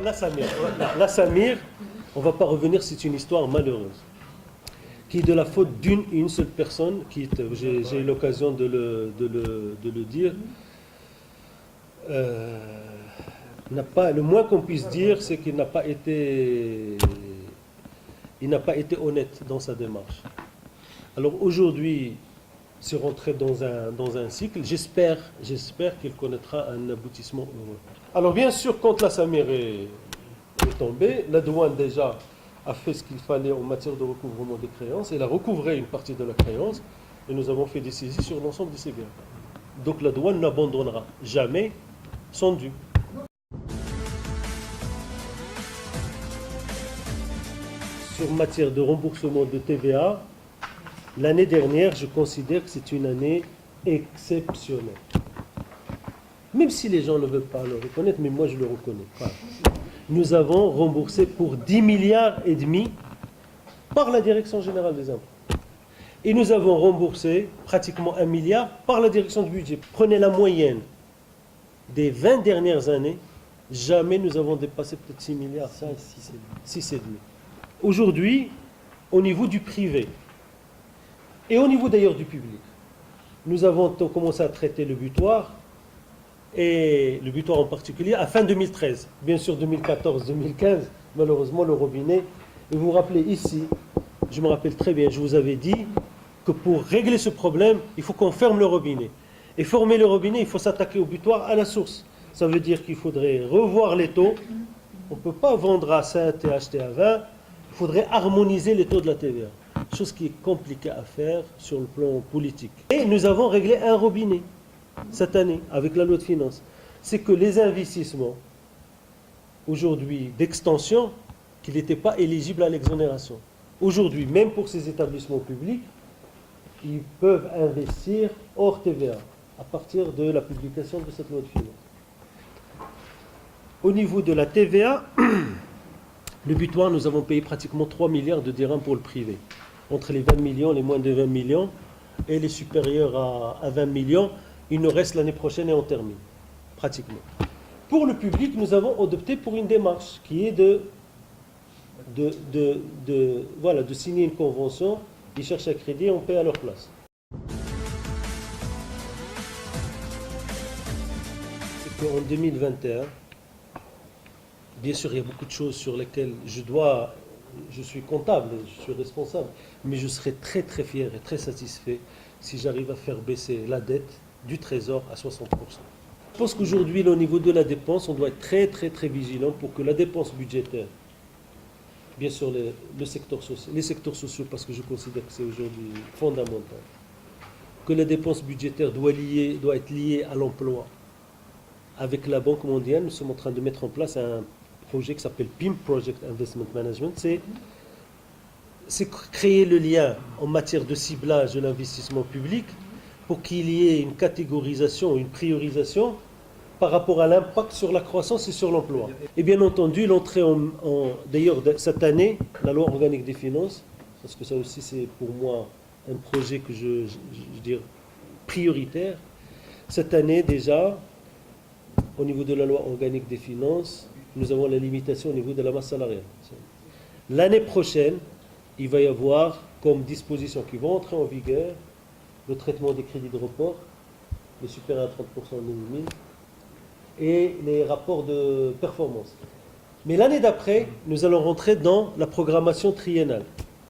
la Samir, on ne va pas revenir, c'est une histoire malheureuse, qui est de la faute d'une seule personne, j'ai eu l'occasion de le dire. Le moins qu'on puisse dire, c'est qu'il n'a pas été honnête dans sa démarche. Alors aujourd'hui, c'est rentré dans un cycle. J'espère qu'il connaîtra un aboutissement heureux. Alors bien sûr, quand la Samir est tombée, la douane déjà a fait ce qu'il fallait en matière de recouvrement des créances. Elle a recouvré une partie de la créance et nous avons fait des saisies sur l'ensemble de ces biens. Donc la douane n'abandonnera jamais son dû. En matière de remboursement de TVA, l'année dernière, je considère que c'est une année exceptionnelle. Même si les gens ne veulent pas le reconnaître, mais moi je le reconnais. Voilà. Nous avons remboursé pour 10 milliards et demi par la Direction générale des impôts. Et nous avons remboursé pratiquement 1 milliard par la direction du budget. Prenez la moyenne des 20 dernières années, jamais nous avons dépassé peut-être 6 milliards, 6 et demi. Aujourd'hui, au niveau du privé, et au niveau d'ailleurs du public, nous avons commencé à traiter le butoir, et le butoir en particulier, à fin 2013. Bien sûr, 2014-2015, malheureusement, le robinet. Et vous vous rappelez ici, je me rappelle très bien, je vous avais dit que pour régler ce problème, il faut qu'on ferme le robinet. Et former le robinet, il faut s'attaquer au butoir à la source. Ça veut dire qu'il faudrait revoir les taux. On ne peut pas vendre à 7 et acheter à 20. Il faudrait harmoniser les taux de la TVA. Chose qui est compliquée à faire sur le plan politique. Et nous avons réglé un robinet cette année avec la loi de finances. C'est que les investissements, aujourd'hui, d'extension, qu'ils n'étaient pas éligibles à l'exonération. Aujourd'hui, même pour ces établissements publics, ils peuvent investir hors TVA à partir de la publication de cette loi de finances. Au niveau de la TVA, le butoir, nous avons payé pratiquement 3 milliards de dirhams pour le privé. Entre les 20 millions, les moins de 20 millions et les supérieurs à 20 millions, il nous reste l'année prochaine et on termine, pratiquement. Pour le public, nous avons opté pour une démarche qui est de signer une convention, ils cherchent un crédit, on paie à leur place. C'est qu'en 2021, bien sûr, il y a beaucoup de choses sur lesquelles je suis comptable, je suis responsable, mais je serai très très fier et très satisfait si j'arrive à faire baisser la dette du Trésor à 60%. Je pense qu'aujourd'hui, au niveau de la dépense, on doit être très très très vigilant pour que la dépense budgétaire, bien sûr les secteurs sociaux, parce que je considère que c'est aujourd'hui fondamental, que la dépense budgétaire doit être liée à l'emploi. Avec la Banque mondiale, nous sommes en train de mettre en place un projet qui s'appelle PIM, Project Investment Management. C'est créer le lien en matière de ciblage de l'investissement public pour qu'il y ait une catégorisation, une priorisation par rapport à l'impact sur la croissance et sur l'emploi. Et bien entendu, l'entrée d'ailleurs cette année, la loi organique des finances, parce que ça aussi c'est pour moi un projet que je dirais prioritaire. Cette année déjà, au niveau de la loi organique des finances, nous avons la limitation au niveau de la masse salariale. L'année prochaine, il va y avoir comme dispositions qui vont entrer en vigueur le traitement des crédits de report, les supérieurs à 30% minimum, et les rapports de performance. Mais l'année d'après, nous allons rentrer dans la programmation triennale.